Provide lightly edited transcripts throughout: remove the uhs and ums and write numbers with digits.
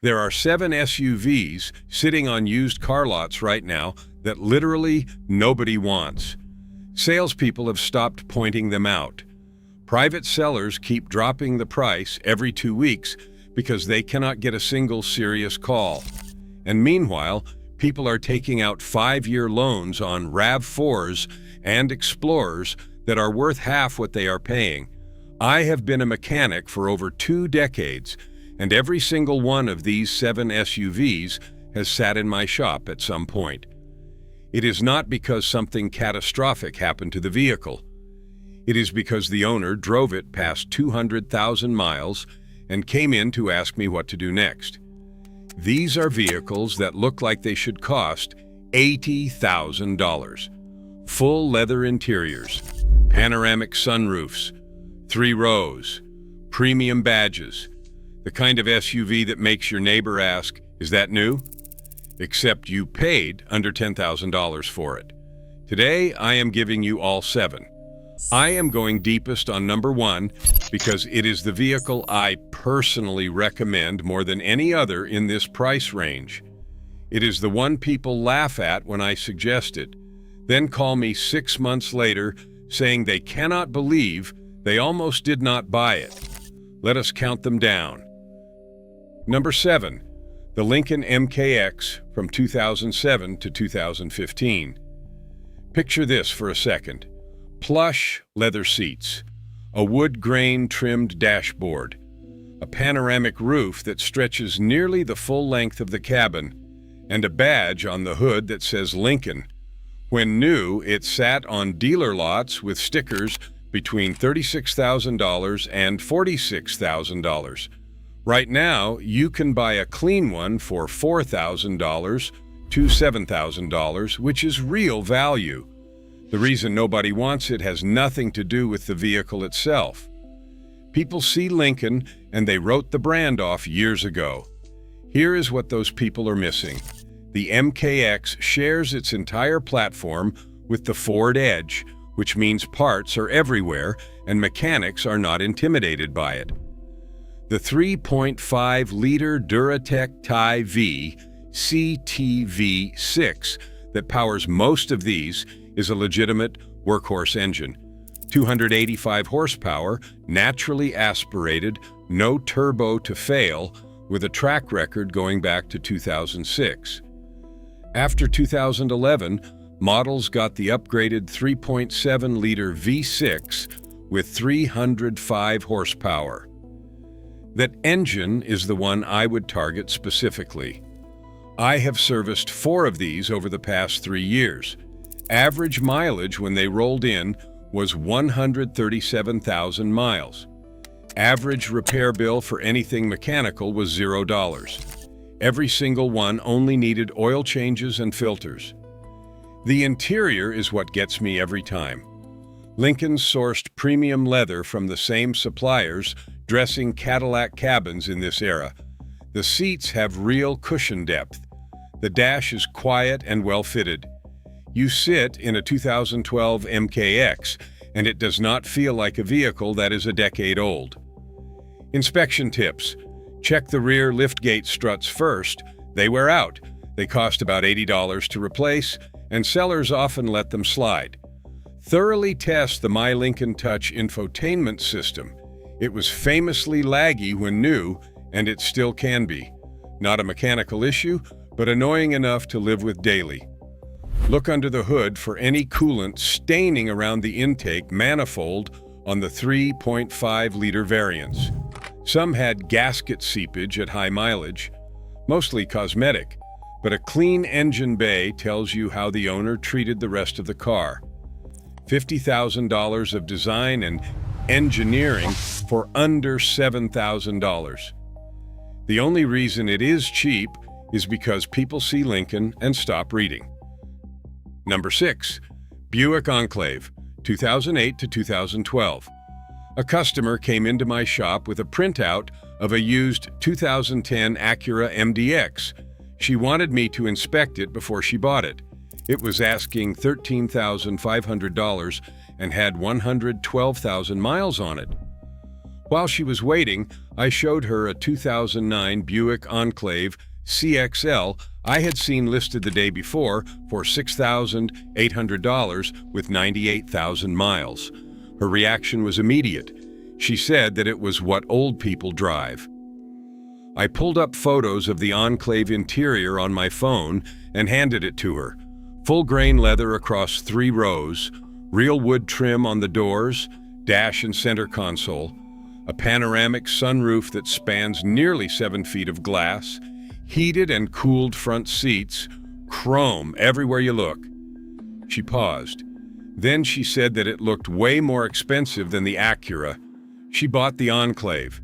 There are 7 SUVs sitting on used car lots right now that literally nobody wants. Salespeople have stopped pointing them out. Private sellers keep dropping the price every 2 weeks because they cannot get a single serious call. And meanwhile, people are taking out 5-year loans on RAV4s and Explorers that are worth half what they are paying. I have been a mechanic for over 2 decades, and every single one of these 7 SUVs has sat in my shop at some point. It is not because something catastrophic happened to the vehicle. It is because the owner drove it past 200,000 miles and came in to ask me what to do next. These are vehicles that look like they should cost $80,000. Full leather interiors, panoramic sunroofs, 3 rows, premium badges, the kind of SUV that makes your neighbor ask, "Is that new?" Except you paid under $10,000 for it. Today, I am giving you all 7. I am going deepest on number 1 because it is the vehicle I personally recommend more than any other in this price range. It is the one people laugh at when I suggest it, then call me 6 months later saying they cannot believe they almost did not buy it. Let us count them down. Number 7, the Lincoln MKX from 2007 to 2015. Picture this for a second. Plush leather seats, a wood grain trimmed dashboard, a panoramic roof that stretches nearly the full length of the cabin, and a badge on the hood that says Lincoln. When new, it sat on dealer lots with stickers between $36,000 and $46,000. Right now, you can buy a clean one for $4,000 to $7,000, which is real value. The reason nobody wants it has nothing to do with the vehicle itself. People see Lincoln and they wrote the brand off years ago. Here is what those people are missing. The MKX shares its entire platform with the Ford Edge, which means parts are everywhere and mechanics are not intimidated by it. The 3.5-liter Duratec Ti-V CTV6 that powers most of these is a legitimate workhorse engine. 285 horsepower, naturally aspirated, no turbo to fail, with a track record going back to 2006. After 2011, models got the upgraded 3.7-liter V6 with 305 horsepower. That engine is the one I would target specifically. I have serviced 4 of these over the past 3 years. Average mileage when they rolled in was 137,000 miles. Average repair bill for anything mechanical was $0. Every single one only needed oil changes and filters. The interior is what gets me every time. Lincoln sourced premium leather from the same suppliers dressing Cadillac cabins in this era. The seats have real cushion depth. The dash is quiet and well-fitted. You sit in a 2012 MKX, and it does not feel like a vehicle that is a decade old. Inspection tips. Check the rear liftgate struts first. They wear out. They cost about $80 to replace, and sellers often let them slide. Thoroughly test the My Lincoln Touch infotainment system. It was famously laggy when new, and it still can be. Not a mechanical issue, but annoying enough to live with daily. Look under the hood for any coolant staining around the intake manifold on the 3.5-liter variants. Some had gasket seepage at high mileage, mostly cosmetic, but a clean engine bay tells you how the owner treated the rest of the car. $50,000 of design and engineering for under $7,000. The only reason it is cheap is because people see Lincoln and stop reading. Number 6, Buick Enclave, 2008 to 2012. A customer came into my shop with a printout of a used 2010 Acura MDX. She wanted me to inspect it before she bought it. It was asking $13,500 and had 112,000 miles on it. While she was waiting, I showed her a 2009 Buick Enclave CXL I had seen listed the day before for $6,800 with 98,000 miles. Her reaction was immediate. She said that it was what old people drive. I pulled up photos of the Enclave interior on my phone and handed it to her. Full-grain leather across 3 rows, real wood trim on the doors, dash and center console, a panoramic sunroof that spans nearly 7 feet of glass, heated and cooled front seats, chrome everywhere you look. She paused. Then she said that it looked way more expensive than the Acura. She bought the Enclave.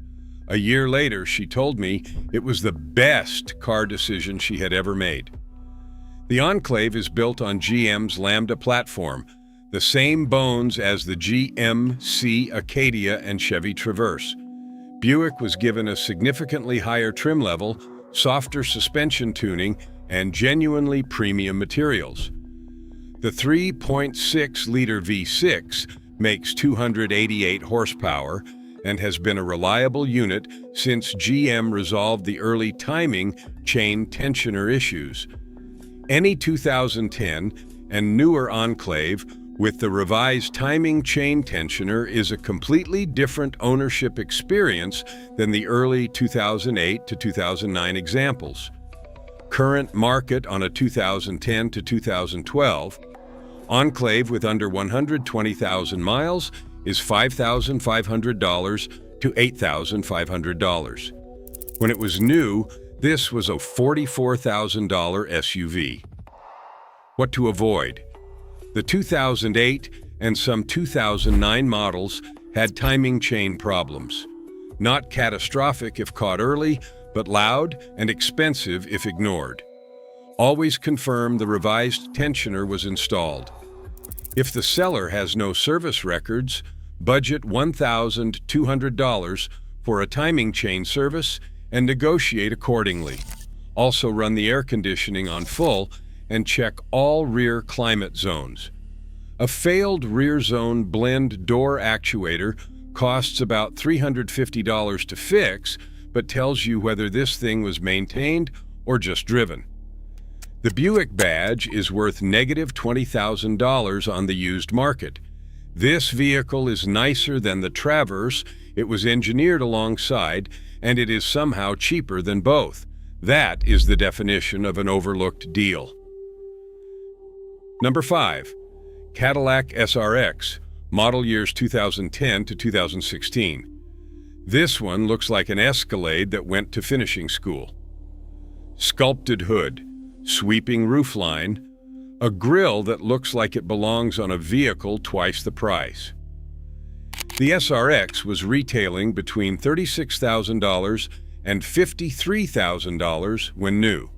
A year later, she told me it was the best car decision she had ever made. The Enclave is built on GM's Lambda platform, the same bones as the GMC Acadia and Chevy Traverse. Buick was given a significantly higher trim level, softer suspension tuning, and genuinely premium materials. The 3.6-liter V6 makes 288 horsepower and has been a reliable unit since GM resolved the early timing chain tensioner issues. Any 2010 and newer Enclave with the revised timing chain tensioner is a completely different ownership experience than the early 2008 to 2009 examples. Current market on a 2010 to 2012 Enclave with under 120,000 miles is $5,500 to $8,500. When it was new, this was a $44,000 SUV. What to avoid? The 2008 and some 2009 models had timing chain problems. Not catastrophic if caught early, but loud and expensive if ignored. Always confirm the revised tensioner was installed. If the seller has no service records, budget $1,200 for a timing chain service and negotiate accordingly. Also run the air conditioning on full and check all rear climate zones. A failed rear zone blend door actuator costs about $350 to fix, but tells you whether this thing was maintained or just driven. The Buick badge is worth negative $20,000 on the used market. This vehicle is nicer than the Traverse, it was engineered alongside, and it is somehow cheaper than both. That is the definition of an overlooked deal. Number 5. Cadillac SRX, model years 2010 to 2016. This one looks like an Escalade that went to finishing school. Sculpted hood, sweeping roofline, a grille that looks like it belongs on a vehicle twice the price. The SRX was retailing between $36,000 and $53,000 when new.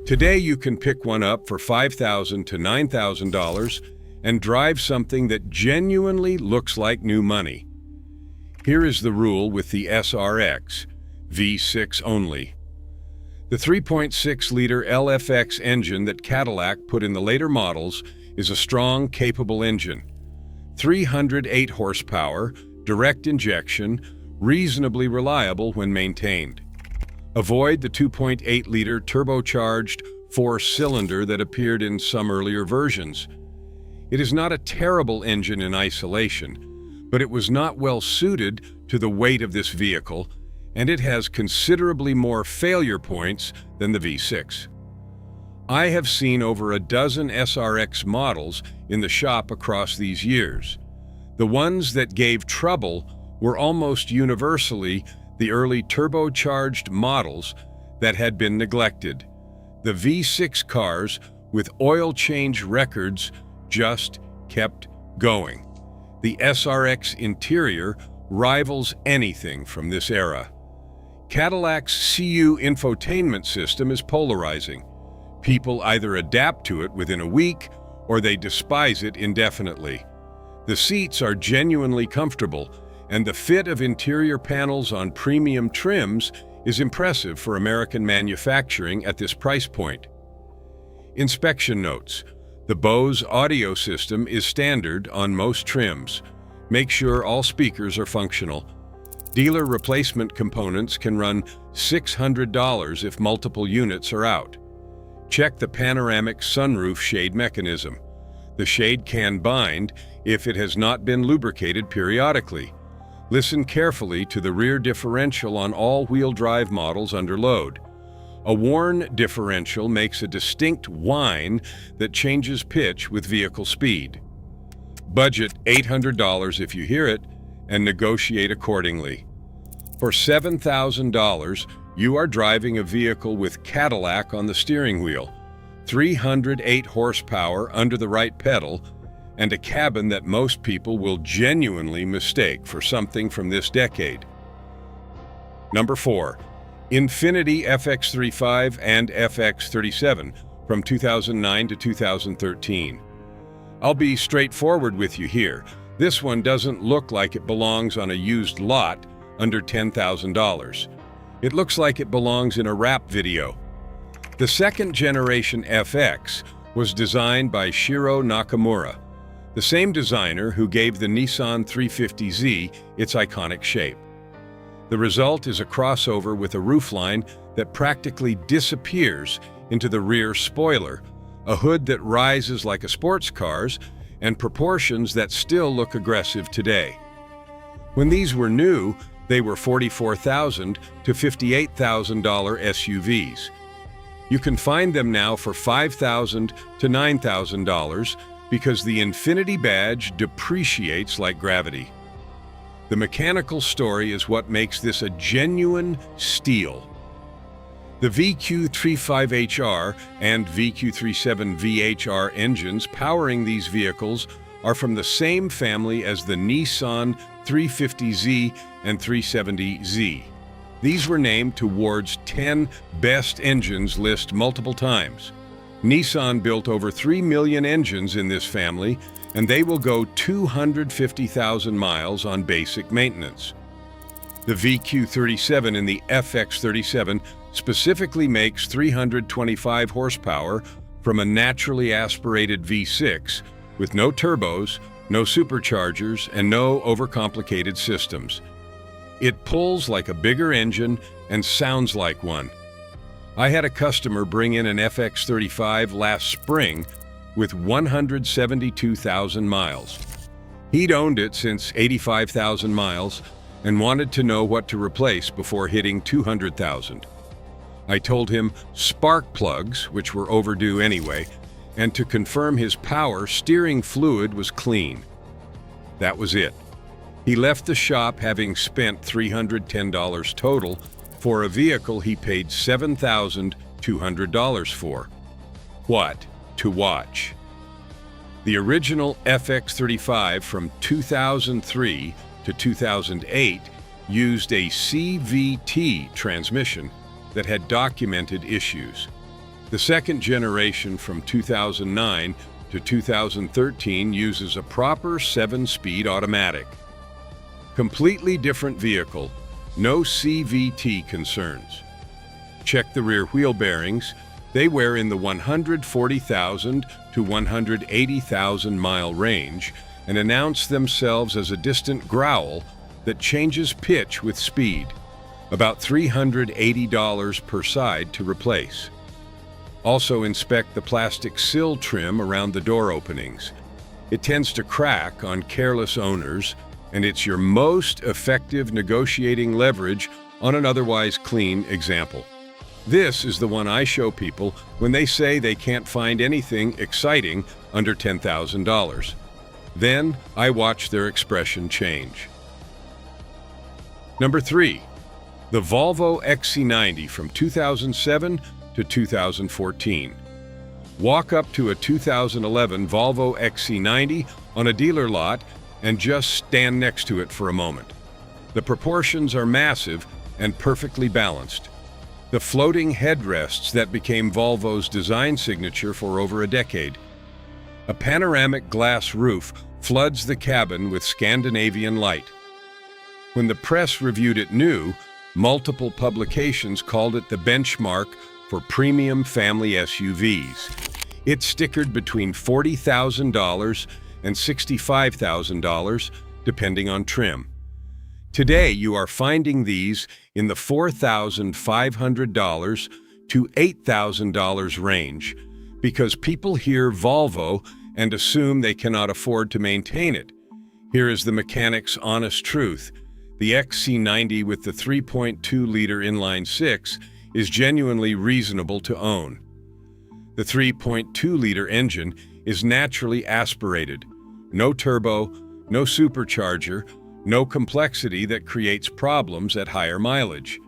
Today you can pick one up for $5,000 to $9,000 and drive something that genuinely looks like new money. Here is the rule with the SRX, V6 only. The 3.6-liter LFX engine that Cadillac put in the later models is a strong, capable engine. 308 horsepower, direct injection, reasonably reliable when maintained. Avoid the 2.8-liter turbocharged 4-cylinder that appeared in some earlier versions. It is not a terrible engine in isolation, but it was not well suited to the weight of this vehicle, and it has considerably more failure points than the V6. I have seen over a dozen SRX models in the shop across these years. The ones that gave trouble were almost universally the early turbocharged models that had been neglected. The V6 cars with oil change records just kept going. The SRX interior rivals anything from this era. Cadillac's CU infotainment system is polarizing. People either adapt to it within a week or they despise it indefinitely. The seats are genuinely comfortable, and the fit of interior panels on premium trims is impressive for American manufacturing at this price point. Inspection notes. The Bose audio system is standard on most trims. Make sure all speakers are functional. Dealer replacement components can run $600 if multiple units are out. Check the panoramic sunroof shade mechanism. The shade can bind if it has not been lubricated periodically. Listen carefully to the rear differential on all-wheel drive models under load. A worn differential makes a distinct whine that changes pitch with vehicle speed. Budget $800 if you hear it, and negotiate accordingly. For $7,000, you are driving a vehicle with Cadillac on the steering wheel, 308 horsepower under the right pedal, and a cabin that most people will genuinely mistake for something from this decade. Number 4. Infiniti FX35 and FX37 from 2009 to 2013. I'll be straightforward with you here. This one doesn't look like it belongs on a used lot under $10,000. It looks like it belongs in a rap video. The second generation FX was designed by Shiro Nakamura, the same designer who gave the Nissan 350Z its iconic shape. The result is a crossover with a roofline that practically disappears into the rear spoiler, a hood that rises like a sports car's, and proportions that still look aggressive today. When these were new, they were $44,000 to $58,000 SUVs. You can find them now for $5,000 to $9,000 because the Infiniti badge depreciates like gravity. The mechanical story is what makes this a genuine steal. The VQ35HR and VQ37VHR engines powering these vehicles are from the same family as the Nissan 350Z and 370Z. These were named towards 10 best engines list multiple times. Nissan built over 3 million engines in this family, and they will go 250,000 miles on basic maintenance. The VQ37 in the FX37 specifically makes 325 horsepower from a naturally aspirated V6 with no turbos, no superchargers, and no overcomplicated systems. It pulls like a bigger engine and sounds like one. I had a customer bring in an FX35 last spring with 172,000 miles. He'd owned it since 85,000 miles and wanted to know what to replace before hitting 200,000. I told him spark plugs, which were overdue anyway, and to confirm his power steering fluid was clean. That was it. He left the shop having spent $310 total for a vehicle he paid $7,200 for. What to watch? The original FX35 from 2003 to 2008 used a CVT transmission that had documented issues. The second generation from 2009 to 2013 uses a proper 7-speed automatic. Completely different vehicle, no CVT concerns. Check the rear wheel bearings. They wear in the 140,000 to 180,000 mile range and announce themselves as a distant growl that changes pitch with speed, about $380 per side to replace. Also inspect the plastic sill trim around the door openings. It tends to crack on careless owners, and it's your most effective negotiating leverage on an otherwise clean example. This is the one I show people when they say they can't find anything exciting under $10,000. Then I watch their expression change. Number 3. The Volvo XC90 from 2007 to 2014. Walk up to a 2011 Volvo XC90 on a dealer lot and just stand next to it for a moment. The proportions are massive and perfectly balanced. The floating headrests that became Volvo's design signature for over a decade. A panoramic glass roof floods the cabin with Scandinavian light. When the press reviewed it new, multiple publications called it the benchmark for premium family SUVs. It's stickered between $40,000 and $65,000, depending on trim. Today, you are finding these in the $4,500 to $8,000 range because people hear Volvo and assume they cannot afford to maintain it. Here is the mechanic's honest truth. The XC90 with the 3.2-liter inline-six is genuinely reasonable to own. The 3.2-liter engine is naturally aspirated. No turbo, no supercharger, no complexity that creates problems at higher mileage.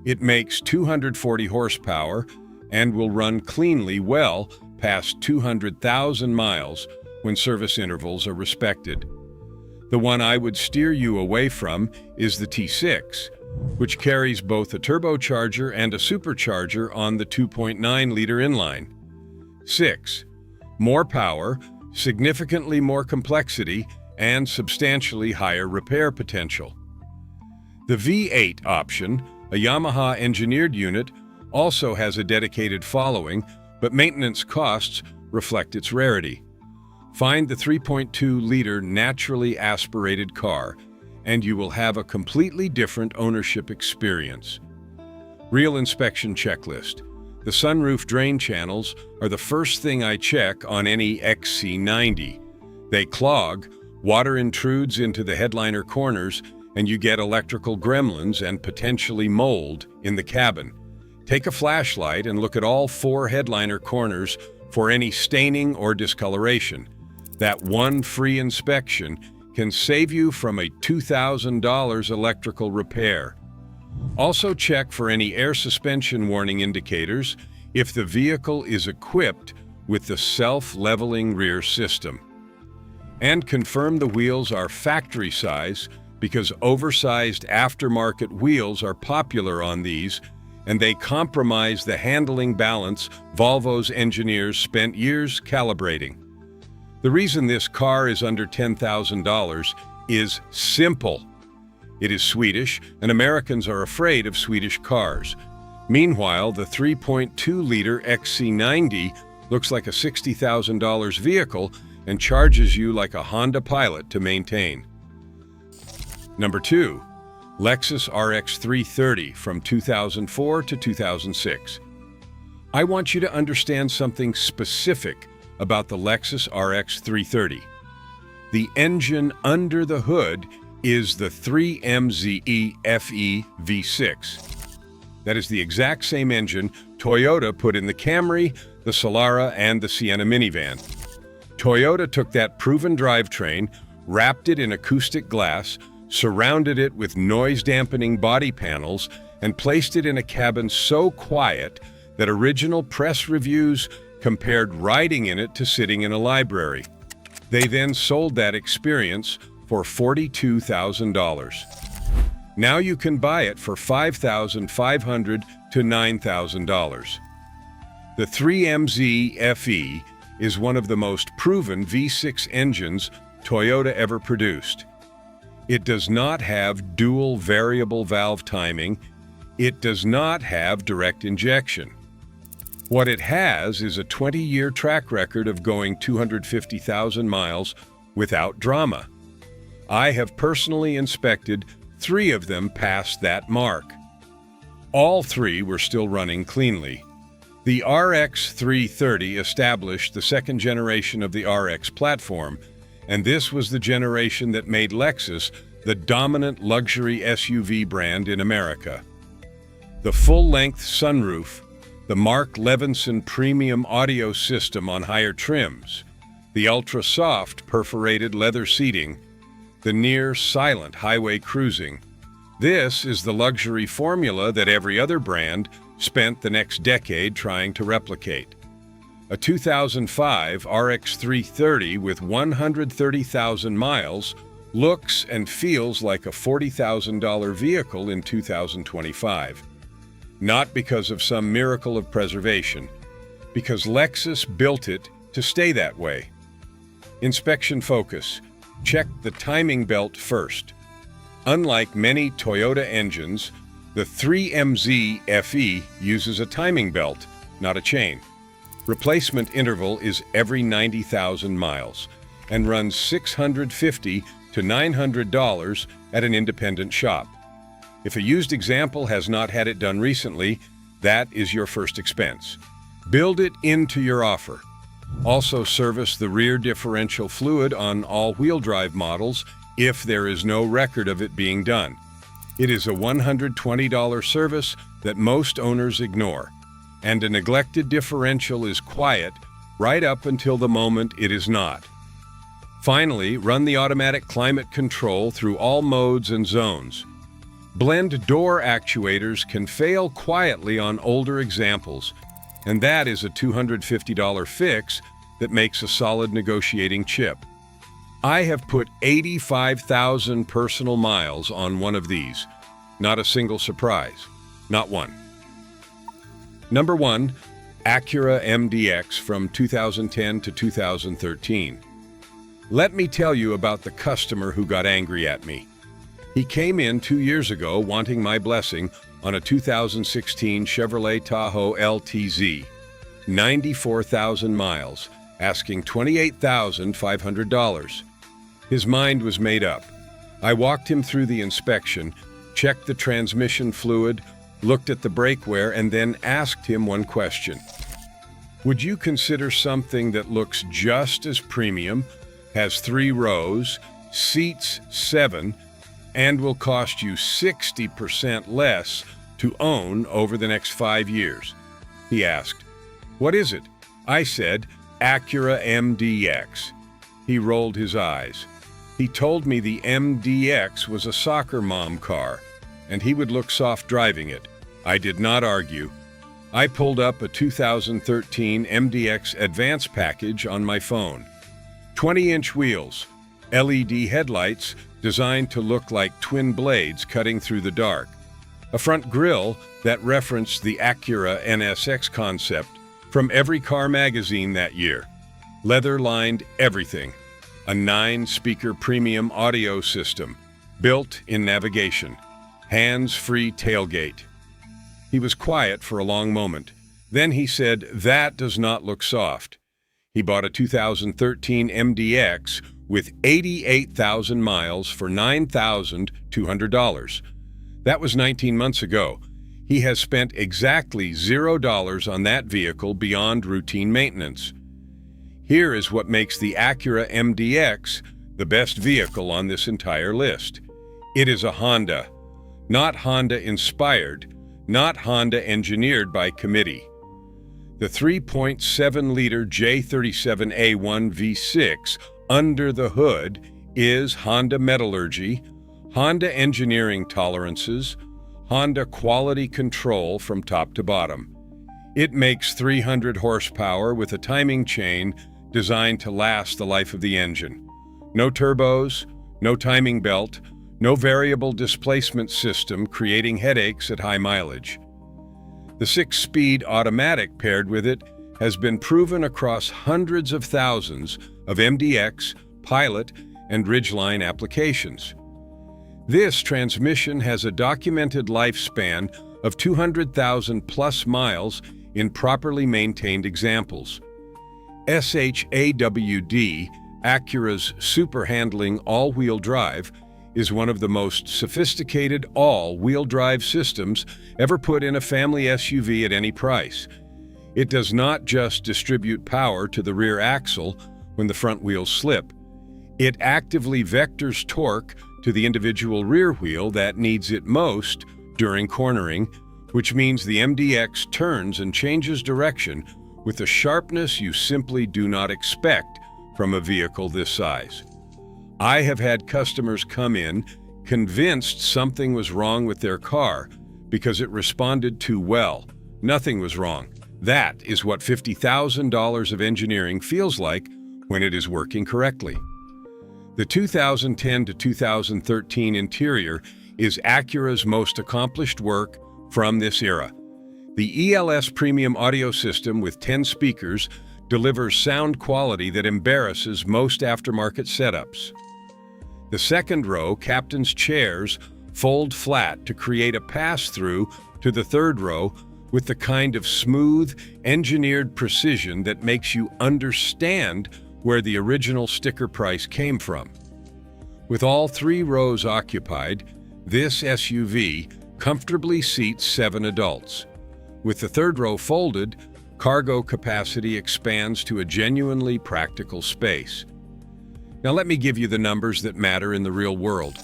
It makes 240 horsepower and will run cleanly well past 200,000 miles when service intervals are respected. The one I would steer you away from is the T6, which carries both a turbocharger and a supercharger on the 2.9-liter inline. 6. More power, significantly more complexity, and substantially higher repair potential. The V8 option, a Yamaha-engineered unit, also has a dedicated following, but maintenance costs reflect its rarity. Find the 3.2-liter naturally aspirated car, and you will have a completely different ownership experience. Real inspection checklist. The sunroof drain channels are the first thing I check on any XC90. They clog, water intrudes into the headliner corners, and you get electrical gremlins and potentially mold in the cabin. Take a flashlight and look at all 4 headliner corners for any staining or discoloration. That one free inspection can save you from a $2,000 electrical repair. Also check for any air suspension warning indicators if the vehicle is equipped with the self-leveling rear system. And confirm the wheels are factory size because oversized aftermarket wheels are popular on these, and they compromise the handling balance Volvo's engineers spent years calibrating. The reason this car is under $10,000 is simple. It is Swedish, and Americans are afraid of Swedish cars. Meanwhile, the 3.2-liter XC90 looks like a $60,000 vehicle and charges you like a Honda Pilot to maintain. Number 2. Lexus RX 330 from 2004 to 2006. I want you to understand something specific about the Lexus RX 330. The engine under the hood is the 3MZE FE V6. That is the exact same engine Toyota put in the Camry, the Solara, and the Sienna minivan. Toyota took that proven drivetrain, wrapped it in acoustic glass, surrounded it with noise-dampening body panels, and placed it in a cabin so quiet that original press reviews compared riding in it to sitting in a library. They then sold that experience for $42,000. Now you can buy it for $5,500 to $9,000. The 3MZ FE is one of the most proven V6 engines Toyota ever produced. It does not have dual variable valve timing. It does not have direct injection. What it has is a 20-year track record of going 250,000 miles without drama. I have personally inspected 3 of them past that mark. All 3 were still running cleanly. The RX 330 established the second generation of the RX platform, and this was the generation that made Lexus the dominant luxury SUV brand in America. The full-length sunroof, the Mark Levinson premium audio system on higher trims, the ultra-soft perforated leather seating, the near-silent highway cruising. This is the luxury formula that every other brand spent the next decade trying to replicate. A 2005 RX 330 with 130,000 miles looks and feels like a $40,000 vehicle in 2025. Not because of some miracle of preservation, because Lexus built it to stay that way. Inspection focus. Check the timing belt first. Unlike many Toyota engines, the 3MZ FE uses a timing belt, not a chain. Replacement interval is every 90,000 miles and runs 650 to $900 at an independent shop. If a used example has not had it done recently, that is your first expense. Build it into your offer. Also service the rear differential fluid on all-wheel drive models if there is no record of it being done. It is a $120 service that most owners ignore, and a neglected differential is quiet right up until the moment it is not. Finally, run the automatic climate control through all modes and zones. Blend door actuators can fail quietly on older examples, and that is a $250 fix that makes a solid negotiating chip. I have put 85,000 personal miles on one of these. Not a single surprise. Not one. Number 1, Acura MDX from 2010 to 2013. Let me tell you about the customer who got angry at me. He came in 2 years ago wanting my blessing on a 2016 Chevrolet Tahoe LTZ, 94,000 miles, asking $28,500. His mind was made up. I walked him through the inspection, checked the transmission fluid, looked at the brake wear, and then asked him one question. Would you consider something that looks just as premium, has 3 rows, seats 7, and will cost you 60% less to own over the next 5 years? He asked. What is it? I said, Acura MDX. He rolled his eyes. He told me the MDX was a soccer mom car, and he would look soft driving it. I did not argue. I pulled up a 2013 MDX Advance package on my phone. 20-inch wheels, LED headlights designed to look like twin blades cutting through the dark, a front grille that referenced the Acura NSX concept from every car magazine that year, leather-lined everything, a 9-speaker premium audio system, built-in navigation, hands-free tailgate. He was quiet for a long moment. Then he said, that does not look soft. He bought a 2013 MDX with 88,000 miles for $9,200. That was 19 months ago. He has spent exactly $0 on that vehicle beyond routine maintenance. Here is what makes the Acura MDX the best vehicle on this entire list. It is a Honda, not Honda-inspired, not Honda engineered by committee. The 3.7-liter J37A1 V6 under the hood is Honda metallurgy, Honda engineering tolerances, Honda quality control from top to bottom. It makes 300 horsepower with a timing chain designed to last the life of the engine. No turbos, no timing belt, no variable displacement system creating headaches at high mileage. The 6-speed automatic paired with it has been proven across hundreds of thousands of MDX, Pilot, and Ridgeline applications. This transmission has a documented lifespan of 200,000 plus miles in properly maintained examples. SHAWD, Acura's super handling all-wheel drive, is one of the most sophisticated all-wheel drive systems ever put in a family SUV at any price. It does not just distribute power to the rear axle when the front wheels slip. It actively vectors torque to the individual rear wheel that needs it most during cornering, which means the MDX turns and changes direction with a sharpness you simply do not expect from a vehicle this size. I have had customers come in convinced something was wrong with their car because it responded too well. Nothing was wrong. That is what $50,000 of engineering feels like when it is working correctly. The 2010 to 2013 interior is Acura's most accomplished work from this era. The ELS premium audio system with 10 speakers delivers sound quality that embarrasses most aftermarket setups. The second row captain's chairs fold flat to create a pass-through to the third row with the kind of smooth, engineered precision that makes you understand where the original sticker price came from. With all 3 rows occupied, this SUV comfortably seats 7 adults. With the 3rd row folded, cargo capacity expands to a genuinely practical space. Now let me give you the numbers that matter in the real world.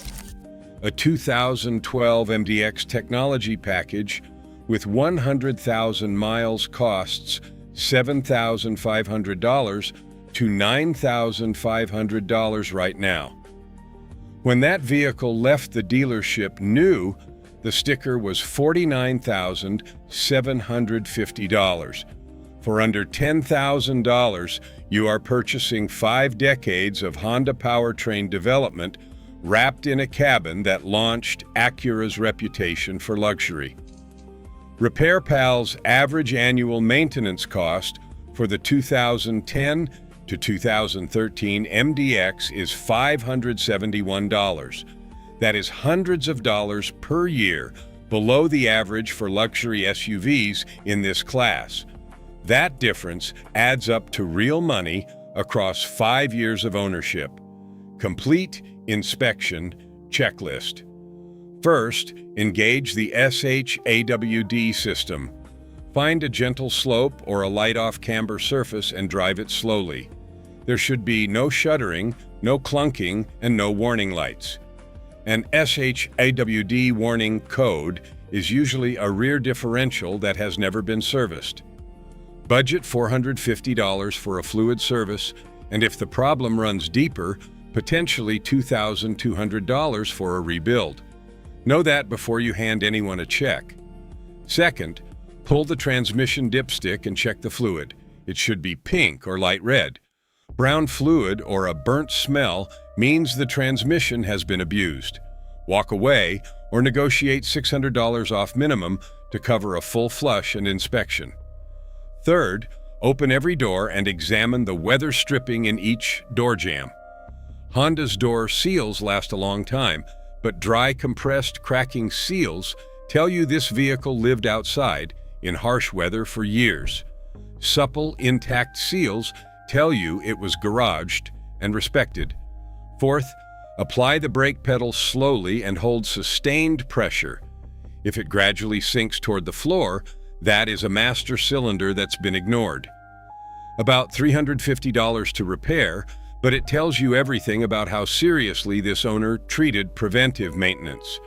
A 2012 MDX technology package with 100,000 miles costs $7,500 to $9,500 right now. When that vehicle left the dealership new, the sticker was $49,750. For under $10,000, you are purchasing 5 decades of Honda powertrain development wrapped in a cabin that launched Acura's reputation for luxury. Repair Pal's average annual maintenance cost for the 2010 to 2013 MDX is $571. That is hundreds of dollars per year below the average for luxury SUVs in this class. That difference adds up to real money across 5 years of ownership. Complete inspection checklist. First, engage the SHAWD system. Find a gentle slope or a light off-camber surface and drive it slowly. There should be no shuddering, no clunking, and no warning lights. An SHAWD warning code is usually a rear differential that has never been serviced. Budget $450 for a fluid service, and if the problem runs deeper, potentially $2,200 for a rebuild. Know that before you hand anyone a check. Second, pull the transmission dipstick and check the fluid. It should be pink or light red. Brown fluid or a burnt smell means the transmission has been abused. Walk away or negotiate $600 off minimum to cover a full flush and inspection. Third, open every door and examine the weather stripping in each door jamb. Honda's door seals last a long time, but dry, compressed, cracking seals tell you this vehicle lived outside in harsh weather for years. Supple, intact seals tell you it was garaged and respected. Fourth, apply the brake pedal slowly and hold sustained pressure. If it gradually sinks toward the floor, that is a master cylinder that's been ignored. About $350 to repair, but it tells you everything about how seriously this owner treated preventive maintenance.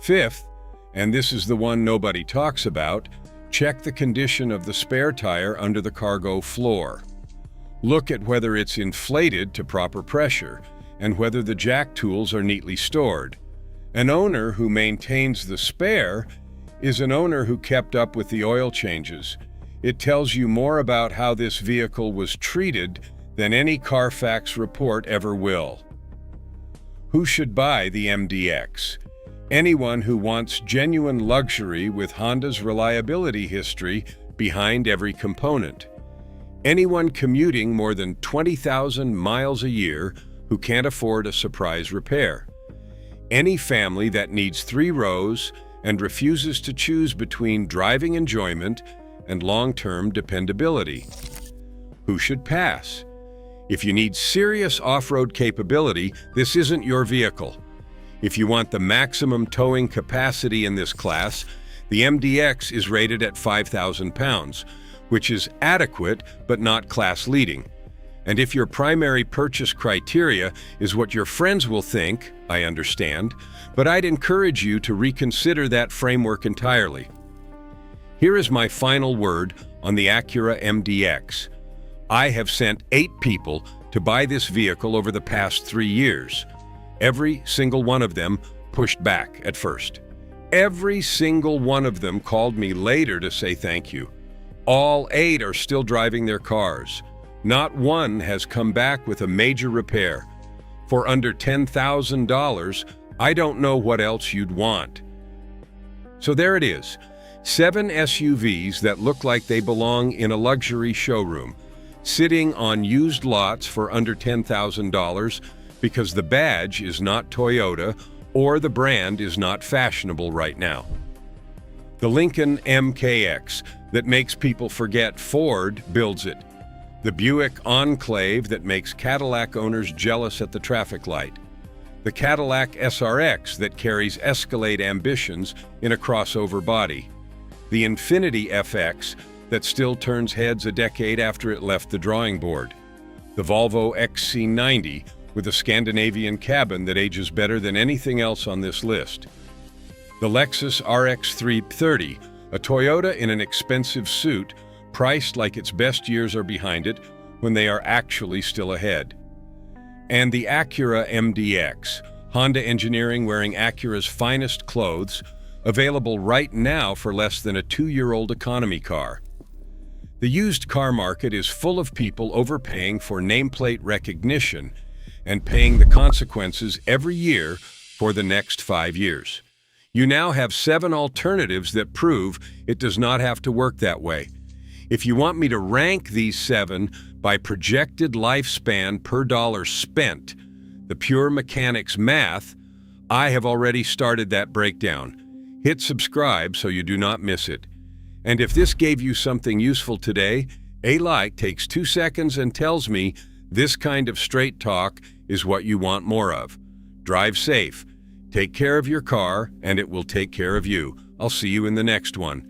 Fifth, and this is the one nobody talks about, check the condition of the spare tire under the cargo floor. Look at whether it's inflated to proper pressure and whether the jack tools are neatly stored. An owner who maintains the spare is an owner who kept up with the oil changes. It tells you more about how this vehicle was treated than any Carfax report ever will. Who should buy the MDX? Anyone who wants genuine luxury with Honda's reliability history behind every component. Anyone commuting more than 20,000 miles a year who can't afford a surprise repair. Any family that needs 3 rows and refuses to choose between driving enjoyment and long-term dependability. Who should pass? If you need serious off-road capability, this isn't your vehicle. If you want the maximum towing capacity in this class, the MDX is rated at 5,000 pounds, which is adequate but not class-leading. And if your primary purchase criteria is what your friends will think, I understand, but I'd encourage you to reconsider that framework entirely. Here is my final word on the Acura MDX. I have sent 8 people to buy this vehicle over the past 3 years. Every single one of them pushed back at first. Every single one of them called me later to say thank you. All 8 are still driving their cars. Not one has come back with a major repair. For under $10,000, I don't know what else you'd want. So there it is, 7 SUVs that look like they belong in a luxury showroom, sitting on used lots for under $10,000 because the badge is not Toyota or the brand is not fashionable right now. The Lincoln MKX that makes people forget Ford builds it. The Buick Enclave that makes Cadillac owners jealous at the traffic light. the Cadillac SRX that carries Escalade ambitions in a crossover body, the Infiniti FX that still turns heads a decade after it left the drawing board, the Volvo XC90 with a Scandinavian cabin that ages better than anything else on this list, the Lexus RX 330, a Toyota in an expensive suit, priced like its best years are behind it when they are actually still ahead, and the Acura MDX, Honda engineering wearing Acura's finest clothes, available right now for less than a 2-year-old economy car. The used car market is full of people overpaying for nameplate recognition and paying the consequences every year for the next 5 years. You now have 7 alternatives that prove it does not have to work that way. If you want me to rank these 7 by projected lifespan per dollar spent, the pure mechanics math, I have already started that breakdown. Hit subscribe so you do not miss it. And if this gave you something useful today, a like takes 2 seconds and tells me this kind of straight talk is what you want more of. Drive safe. Take care of your car, and it will take care of you. I'll see you in the next one.